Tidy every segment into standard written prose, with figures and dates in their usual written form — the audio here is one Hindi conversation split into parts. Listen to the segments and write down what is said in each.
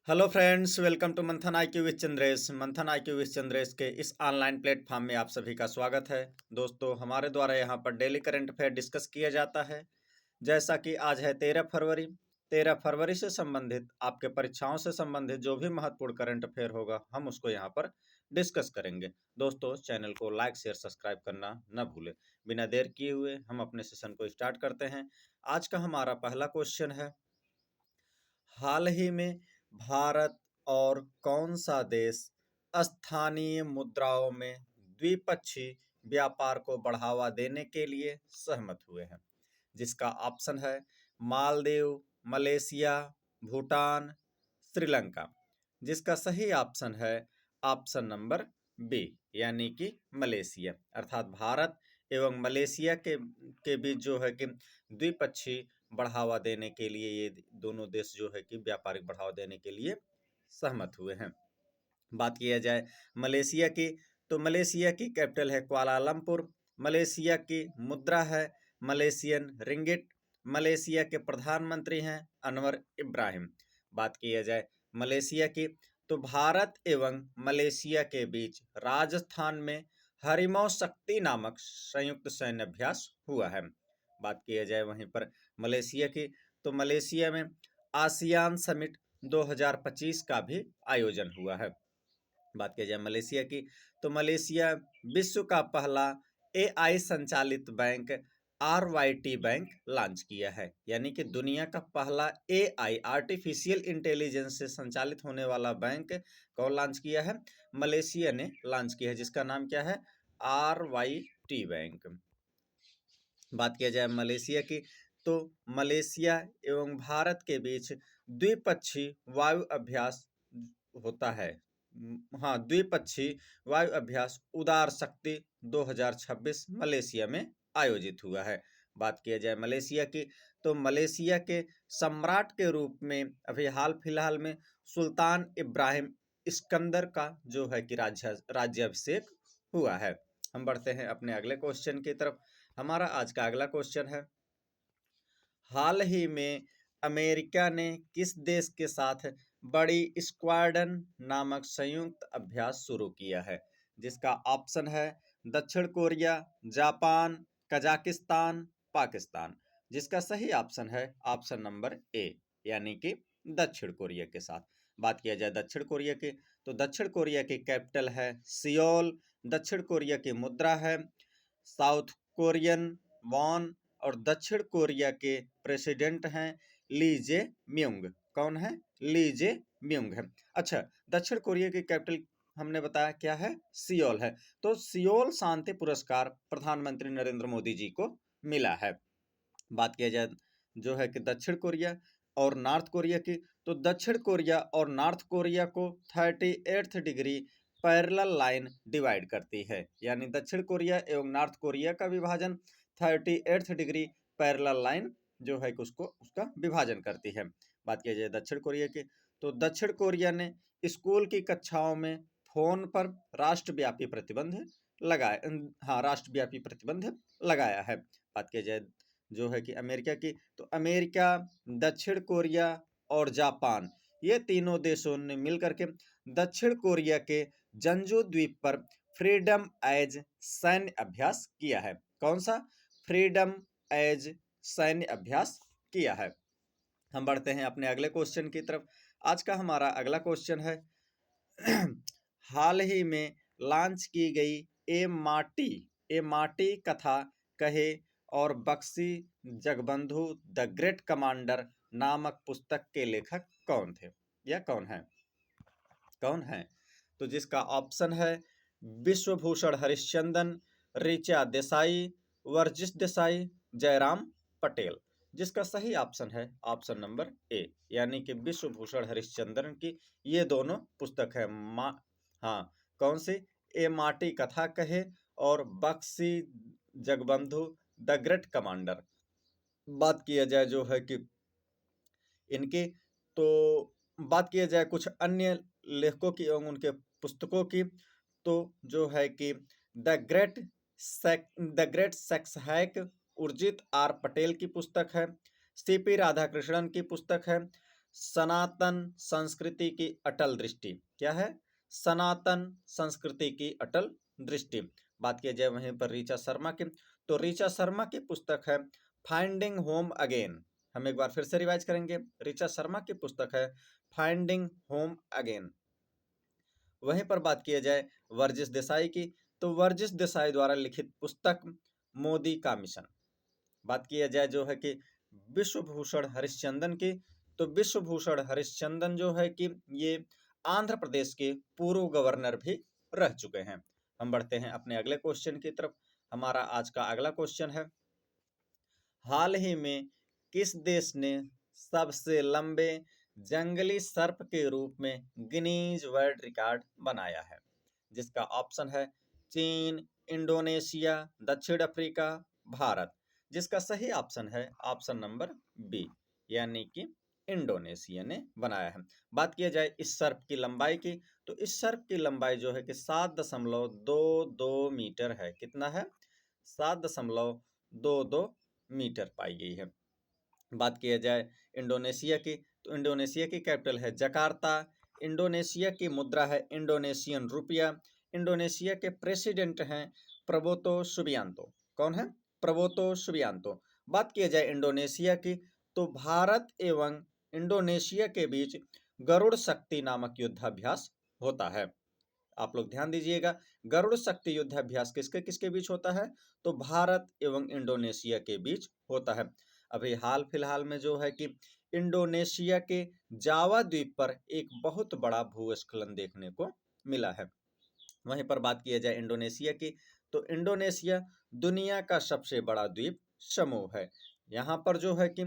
हेलो फ्रेंड्स, वेलकम टू मंथन आई क्यू विद चंद्रेश। मंथन आई क्यू विद चंद्रेश के इस ऑनलाइन प्लेटफॉर्म में आप सभी का स्वागत है। दोस्तों, हमारे द्वारा यहाँ पर डेली करंट अफेयर डिस्कस किया जाता है। जैसा कि आज है 13 फरवरी। 13 फरवरी से संबंधित आपके परीक्षाओं से संबंधित जो भी महत्वपूर्ण करंट अफेयर होगा, हम उसको यहाँ पर डिस्कस करेंगे। दोस्तों, चैनल को लाइक शेयर सब्सक्राइब करना न भूलें। बिना देर किए हुए हम अपने सेशन को स्टार्ट करते हैं। आज का हमारा पहला क्वेश्चन है, हाल ही में भारत और कौन सा देश स्थानीय मुद्राओं में द्विपक्षीय व्यापार को बढ़ावा देने के लिए सहमत हुए हैं? जिसका ऑप्शन है मालदीव, मलेशिया, भूटान, श्रीलंका। जिसका सही ऑप्शन है ऑप्शन नंबर बी, यानी कि मलेशिया। अर्थात भारत एवं मलेशिया के बीच जो है कि द्विपक्षीय बढ़ावा देने के लिए ये दोनों देश जो है कि व्यापारिक बढ़ावा देने के लिए सहमत हुए हैं। बात किया जाए मलेशिया की, तो मलेशिया की कैपिटल है कुआलालंपुर। मलेशिया की मुद्रा है मलेशियन रिंगिट। मलेशिया के प्रधानमंत्री हैं अनवर इब्राहिम। बात किया जाए मलेशिया की, तो भारत एवं मलेशिया के बीच राजस्थान में हरिमौ शक्ति नामक संयुक्त सैन्य अभ्यास हुआ है। बात किया जाए वहीं पर मलेशिया की, तो मलेशिया में आसियान समिट 2025 का भी आयोजन हुआ है। बात किया जाए मलेशिया की, तो मलेशिया विश्व का पहला एआई संचालित बैंक आरवाईटी बैंक लॉन्च किया है। यानी कि दुनिया का पहला एआई आर्टिफिशियल इंटेलिजेंस से संचालित होने वाला बैंक कौन लॉन्च किया है? मलेशिया ने लॉन्च किया है, जिसका नाम क्या है? आरवाईटी बैंक। बात किया जाए मलेशिया की, तो मलेशिया एवं भारत के बीच द्विपक्षीय वायु अभ्यास होता है। हाँ, द्विपक्षीय वायु अभ्यास उदार शक्ति 2026 मलेशिया में आयोजित हुआ है। बात किया जाए मलेशिया की, तो मलेशिया के सम्राट के रूप में अभी हाल फिलहाल में सुल्तान इब्राहिम इस्कंदर का जो है कि राज्याभिषेक हुआ है। हम बढ़ते हैं अपने अगले क्वेश्चन की तरफ। हमारा आज का अगला क्वेश्चन है, हाल ही में अमेरिका ने किस देश के साथ बड़ी स्क्वाड्रन नामक संयुक्त अभ्यास शुरू किया है? जिसका ऑप्शन है दक्षिण कोरिया, जापान, कजाकिस्तान, पाकिस्तान। जिसका सही ऑप्शन है ऑप्शन नंबर ए, यानी कि दक्षिण कोरिया के साथ। बात किया जाए दक्षिण कोरिया की, तो दक्षिण कोरिया की कैपिटल है सियोल। दक्षिण कोरिया की मुद्रा है साउथ कोरियन वॉन। और दक्षिण कोरिया के प्रेसिडेंट हैं ली जे म्यूंग। कौन है? ली जे म्यूंग है। अच्छा, दक्षिण कोरिया की कैपिटल हमने बताया क्या है? सियोल है। तो सियोल शांति पुरस्कार प्रधानमंत्री नरेंद्र मोदी जी को मिला है। बात किया जाए जो है कि दक्षिण कोरिया और नॉर्थ कोरिया की, तो दक्षिण कोरिया और नॉर्थ कोरिया को 38th degree parallel line divide करती है। यानी दक्षिण कोरिया एवं नॉर्थ कोरिया का विभाजन 38th डिग्री पैरेलल लाइन जो है कि उसको उसका विभाजन करती है। बात किया जाए दक्षिण कोरिया की, तो दक्षिण कोरिया ने स्कूल की कक्षाओं में फोन पर राष्ट्रव्यापी प्रतिबंध लगाए। हाँ, राष्ट्रव्यापी प्रतिबंध लगाया है। बात किया जाए जो है कि अमेरिका की, तो अमेरिका, दक्षिण कोरिया और जापान, ये तीनों देशों ने मिलकर के दक्षिण कोरिया के जंजू द्वीप पर फ्रीडम एज सैन्य अभ्यास किया है। कौन सा? फ्रीडम एज सैन्य अभ्यास किया है। हम बढ़ते हैं अपने अगले क्वेश्चन की तरफ। आज का हमारा अगला क्वेश्चन है, हाल ही में लॉन्च की गई ए माटी कथा कहे और Bakshi Jagabandhu the great commander नामक पुस्तक के लेखक कौन थे या कौन है? कौन है? तो जिसका ऑप्शन है विश्वभूषण हरिश्चंद्रन, ऋचा देसाई, वर्जिश देसाई, जयराम पटेल। जिसका सही ऑप्शन है ऑप्शन नंबर ए, यानी कि विश्वभूषण हरिश्चंद्रन की ये दोनों पुस्तक है। हाँ, कौन सी? ए माटी कथा कहे और Bakshi Jagabandhu the great commander. बात किया जाए जो है कि इनकी, तो बात किया जाए कुछ अन्य लेखकों की एवं उनके पुस्तकों की, तो जो है कि the great sex hack Urjit R Patel की पुस्तक है। सीपी राधाकृष्णन की पुस्तक है सनातन संस्कृति की अटल दृष्टि। क्या है? सनातन संस्कृति की अटल दृष्टि। बात किया जाए वहीं पर ऋचा शर्मा की, तो ऋचा शर्मा की पुस्तक है फाइंडिंग होम अगेन। हम एक बार फिर से रिवाइज करेंगे। ऋचा शर्मा की पुस्तक है फाइंडिंग होम अगेन। वहीं पर बात किया जाए वर्जिश देसाई की, तो वर्जिश देसाई द्वारा लिखित पुस्तक मोदी का मिशन। बात किया जाए जो है कि विश्वभूषण हरिश्चंद्रन की, तो विश्वभूषण हरिश्चंद्रन जो है कि ये आंध्र प्रदेश के पूर्व गवर्नर भी रह चुके हैं। हम बढ़ते हैं अपने अगले क्वेश्चन की तरफ। हमारा आज का अगला क्वेश्चन है, हाल ही में किस देश ने सबसे लंबे जंगली सर्प के रूप में गिनीज वर्ल्ड रिकॉर्ड बनाया है? जिसका ऑप्शन है चीन, इंडोनेशिया, दक्षिण अफ्रीका, भारत। जिसका सही ऑप्शन है ऑप्शन नंबर बी, यानी कि इंडोनेशिया ने बनाया है। बात किया जाए इस सर्प की लंबाई की, तो इस सर्प की लंबाई जो है कि 7.22 मीटर है। कितना है? 7.22 मीटर पाई गई है। बात किया जाए इंडोनेशिया की, तो इंडोनेशिया की कैपिटल है जकार्ता। इंडोनेशिया की मुद्रा है इंडोनेशियन रुपया। इंडोनेशिया के प्रेसिडेंट हैं प्रबोतो सुबियांतो। कौन है? प्रबोतो सुबियांतो। बात किया जाए इंडोनेशिया की, तो भारत एवं इंडोनेशिया के बीच गरुड़ शक्ति नामक युद्धाभ्यास होता है। आप लोग ध्यान दीजिएगा, गरुड़ शक्ति युद्धाभ्यास किसके किसके बीच होता है? तो भारत एवं इंडोनेशिया के बीच होता है। अभी हाल फिलहाल में जो है कि इंडोनेशिया के जावा द्वीप पर एक बहुत बड़ा भूस्खलन देखने को मिला है। वहीं पर बात किया जाए इंडोनेशिया की, तो इंडोनेशिया दुनिया का सबसे बड़ा द्वीप समूह है। यहाँ पर जो है कि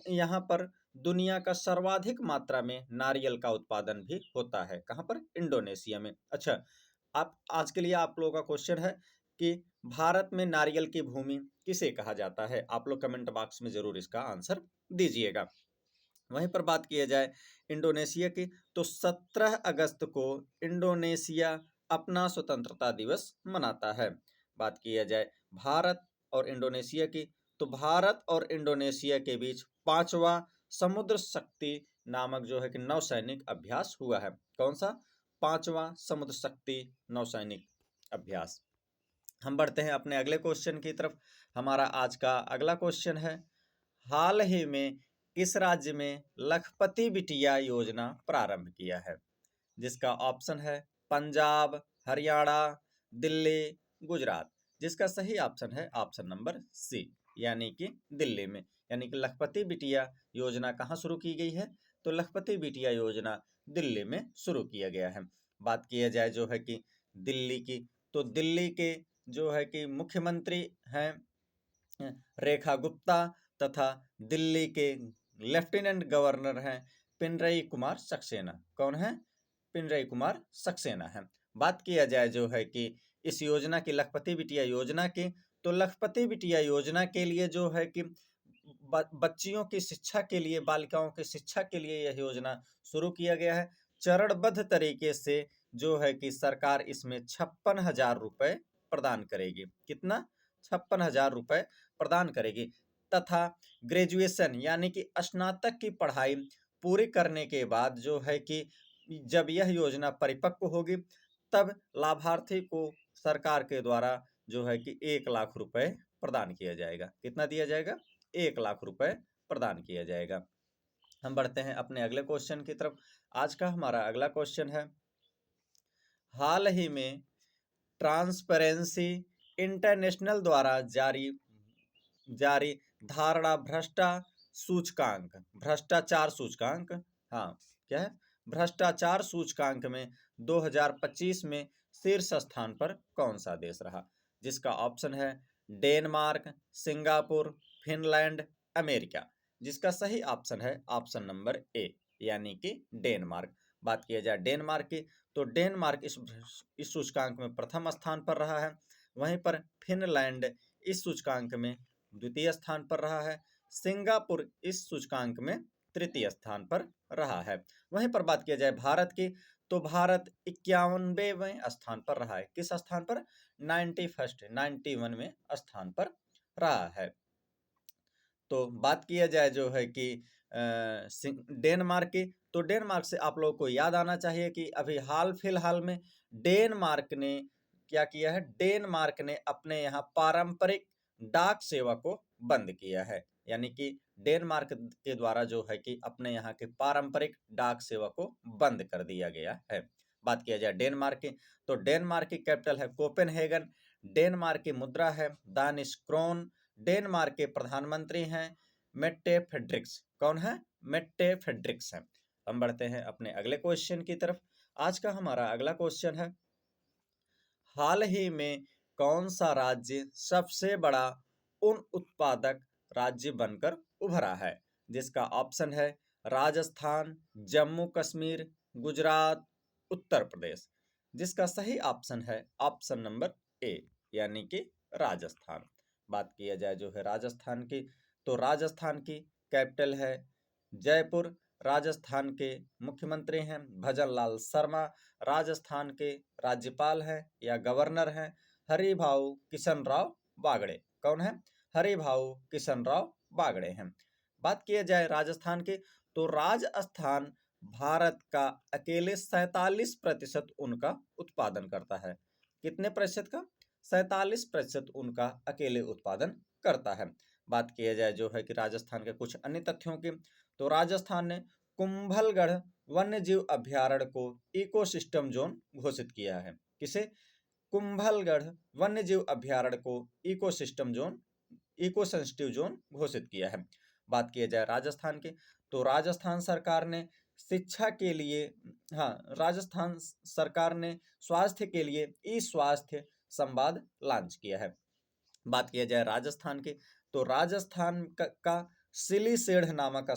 यहाँ पर दुनिया का सर्वाधिक मात्रा में नारियल का उत्पादन भी होता है। कहाँ पर? इंडोनेशिया में। अच्छा, आप आज के लिए आप लोगों का क्वेश्चन है कि भारत में नारियल की भूमि किसे कहा जाता है? आप लोग कमेंट बॉक्स में जरूर इसका आंसर दीजिएगा। वहीं पर बात किया जाए इंडोनेशिया की, तो 17 अगस्त को इंडोनेशिया अपना स्वतंत्रता दिवस मनाता है। बात किया जाए भारत और इंडोनेशिया की, तो भारत और इंडोनेशिया के बीच 5वां समुद्र शक्ति नामक जो है कि नौसैनिक अभ्यास हुआ है। कौन सा? 5वां समुद्र शक्ति नौसैनिक अभ्यास। हम बढ़ते हैं अपने अगले क्वेश्चन की तरफ। हमारा आज का अगला क्वेश्चन है, हाल ही में किस राज्य में लखपति बिटिया योजना प्रारंभ किया है? जिसका ऑप्शन है पंजाब, हरियाणा, दिल्ली, गुजरात। जिसका सही ऑप्शन है ऑप्शन नंबर सी, यानी कि दिल्ली में। यानी कि लखपति बिटिया योजना कहाँ शुरू की गई है? तो लखपति बिटिया योजना दिल्ली में शुरू किया गया है। बात किया जाए जो है कि दिल्ली की, तो दिल्ली के जो है कि मुख्यमंत्री हैं रेखा गुप्ता, तथा दिल्ली के लेफ्टिनेंट गवर्नर हैं पिनरई कुमार सक्सेना। कौन है? पिनरई कुमार सक्सेना है। बात किया जाए जो है कि इस योजना की, लखपति बिटिया योजना की, तो लखपति बिटिया योजना के लिए जो है कि बच्चियों की शिक्षा के लिए, बालिकाओं की शिक्षा के लिए यह योजना शुरू किया गया है। चरणबद्ध तरीके से जो है कि सरकार इसमें 56,000 रुपए प्रदान करेगी। कितना? 56,000 रुपए प्रदान करेगी। तथा ग्रेजुएशन यानी कि स्नातक की पढ़ाई पूरी करने के बाद जो है कि जब यह योजना परिपक्व होगी, तब लाभार्थी को सरकार के द्वारा जो है कि 1,00,000 रुपए प्रदान किया जाएगा। कितना दिया जाएगा? 1,00,000 रुपए प्रदान किया जाएगा। हम बढ़ते हैं अपने अगले क्वेश्चन की तरफ। आज का हमारा अगला क्वेश्चन है, हाल ही में ट्रांसपेरेंसी इंटरनेशनल द्वारा जारी जारी धारणा भ्रष्टाचार सूचकांक, हाँ क्या है, भ्रष्टाचार सूचकांक में 2025 में शीर्ष स्थान पर कौन सा देश रहा? जिसका ऑप्शन है डेनमार्क, सिंगापुर, फिनलैंड, अमेरिका। जिसका सही ऑप्शन है ऑप्शन नंबर ए, यानी कि डेनमार्क। बात किया जाए डेनमार्क की, तो डेनमार्क इस सूचकांक में प्रथम स्थान पर रहा है। वहीं पर फिनलैंड इस सूचकांक में द्वितीय स्थान पर रहा है। सिंगापुर इस सूचकांक में तृतीय स्थान पर रहा है। वहीं पर बात किया जाए भारत की, तो भारत 51वें स्थान पर रहा है। किस स्थान पर? 91वें स्थान पर रहा है। तो बात किया जाए जो है कि डेनमार्क की। तो डेनमार्क से आप लोगों को याद आना चाहिए कि अभी हाल फिलहाल में डेनमार्क ने क्या किया है, डेनमार्क ने अपने यहाँ पारंपरिक डाक सेवा को बंद किया है। यानी कि डेनमार्क के द्वारा जो है कि अपने यहाँ के पारंपरिक डाक सेवा को बंद कर दिया गया है। बात किया जाए डेनमार्क की, तो डेनमार्क की कैपिटल है कोपेनहेगन, डेनमार्क की मुद्रा है दानिश क्रोन, डेनमार्क के प्रधानमंत्री हैं मेट्टे फ्रेडरिक्स। कौन है? मेट्टे फ्रेडरिक्स हैं। हम बढ़ते हैं अपने अगले क्वेश्चन की तरफ। आज का हमारा अगला क्वेश्चन है, हाल ही में कौन सा राज्य सबसे बड़ा उन उत्पादक राज्य बनकर उभरा है? जिसका ऑप्शन है राजस्थान, जम्मू कश्मीर, गुजरात, उत्तर प्रदेश। जिसका सही ऑप्शन है ऑप्शन नंबर ए, यानी कि राजस्थान। बात किया जाए जो है राजस्थान की, तो राजस्थान की कैपिटल है जयपुर, राजस्थान के मुख्यमंत्री हैं भजनलाल शर्मा, राजस्थान के राज्यपाल हैं या गवर्नर हैं हरिभाऊ किशन राव बागड़े। कौन है? हरिभाऊ किशन राव बागड़े हैं। बात किया जाए राजस्थान की, तो राजस्थान भारत का अकेले 47% उनका उत्पादन करता है। कितने प्रतिशत का? 47% उनका अकेले उत्पादन करता है। बात किया जाए जो है कि राजस्थान के कुछ अन्य तथ्यों की, तो राजस्थान ने कुंभलगढ़ वन्यजीव अभ्यारण्य को इकोसिस्टम जोन घोषित किया है। किसे? कुंभलगढ़ वन्यजीव अभ्यारण्य को ecosystem zone, eco sensitive zone घोषित किया है। बात किया जाए राजस्थान की, तो राजस्थान सरकार ने शिक्षा के लिए, राजस्थान सरकार ने स्वास्थ्य के लिए ई स्वास्थ्य संवाद लॉन्च किया है। बात किया जाए राजस्थान की, तो राजस्थान का सिलीसेढ़ नामक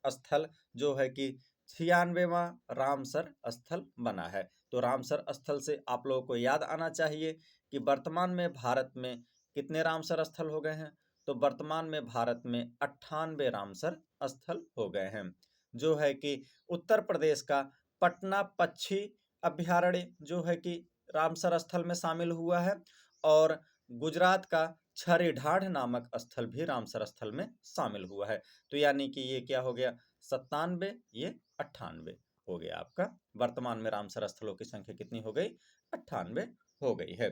स्थल जो है कि 96वां रामसर स्थल बना है। तो रामसर स्थल से आप लोगों को याद आना चाहिए कि वर्तमान में भारत में कितने रामसर स्थल हो गए हैं? तो वर्तमान में भारत में 98 रामसर स्थल हो गए हैं। जो है कि उत्तर प्रदेश का पटना पक्षी अभ्यारण्य जो है कि रामसर स्थल में शामिल हुआ है, और गुजरात का छरीढाढ़ नामक स्थल भी रामसर स्थल में शामिल हुआ है। तो यानी कि ये क्या हो गया? 97, ये 98 हो गया आपका। वर्तमान में रामसर स्थलों की संख्या कितनी हो गई? 98 हो गई है।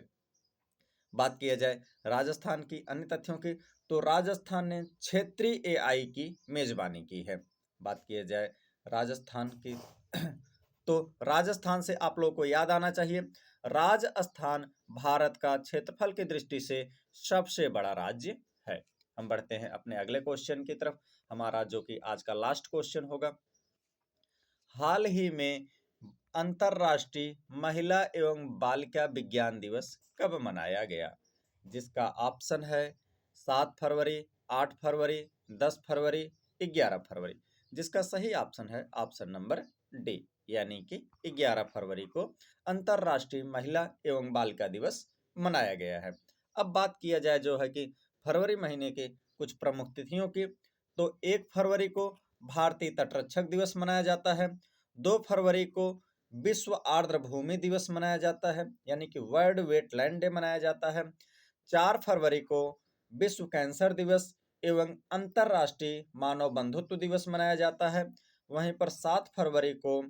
बात किया जाए राजस्थान की अन्य तथ्यों की, तो राजस्थान ने क्षेत्रीय एआई की मेजबानी की है। बात किया जाए राजस्थान की तो राजस्थान से आप लोगों को याद आना चाहिए, राजस्थान भारत का क्षेत्रफल की दृष्टि से सबसे बड़ा राज्य है। हम बढ़ते हैं अपने अगले क्वेश्चन की तरफ, हमारा जो कि आज का लास्ट क्वेश्चन होगा। हाल ही में अंतर्राष्ट्रीय महिला एवं बालिका विज्ञान दिवस कब मनाया गया? जिसका ऑप्शन है 7 फरवरी, 8 फरवरी, 10 फरवरी, 11 फरवरी। जिसका सही ऑप्शन है ऑप्शन नंबर डी, यानी कि 11 फरवरी को अंतर्राष्ट्रीय महिला एवं बालिका दिवस मनाया गया है। अब बात किया जाए जो है कि फरवरी महीने के कुछ प्रमुख तिथियों की, तो 1 फरवरी को भारतीय तटरक्षक दिवस मनाया जाता है, 2 फरवरी को विश्व आर्द्र भूमि दिवस मनाया जाता है, यानी कि वर्ल्ड वेटलैंड डे मनाया जाता है, 4 फरवरी को विश्व कैंसर दिवस एवं अंतर्राष्ट्रीय मानव बंधुत्व दिवस मनाया जाता है। वहीं पर 7 फरवरी को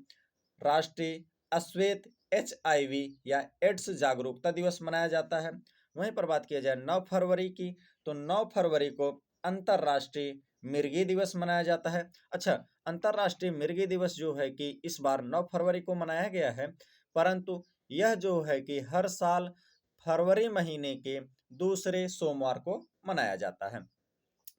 राष्ट्रीय अश्वेत HIV या एड्स जागरूकता दिवस मनाया जाता है। वहीं पर बात किया जाए 9 फरवरी की, तो 9 फरवरी को अंतर्राष्ट्रीय मिर्गी दिवस मनाया जाता है। अच्छा, अंतर्राष्ट्रीय मिर्गी दिवस जो है कि इस बार 9 फरवरी को मनाया गया है, परंतु यह जो है कि हर साल फरवरी महीने के दूसरे सोमवार को मनाया जाता है।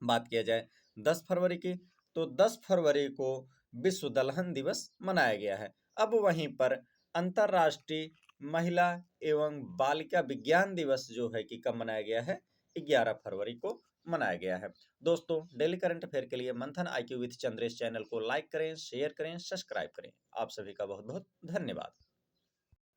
बात किया जाए 10 फरवरी की, तो 10 फरवरी को विश्व दलहन दिवस मनाया गया है। अब वहीं पर अंतर्राष्ट्रीय महिला एवं बालिका विज्ञान दिवस जो है कि कब मनाया गया है? 11 फरवरी को मनाया गया है। दोस्तों, डेली करंट अफेयर के लिए मंथन IQ विद चंद्रेश चैनल को लाइक करें, शेयर करें, सब्सक्राइब करें। आप सभी का बहुत बहुत धन्यवाद।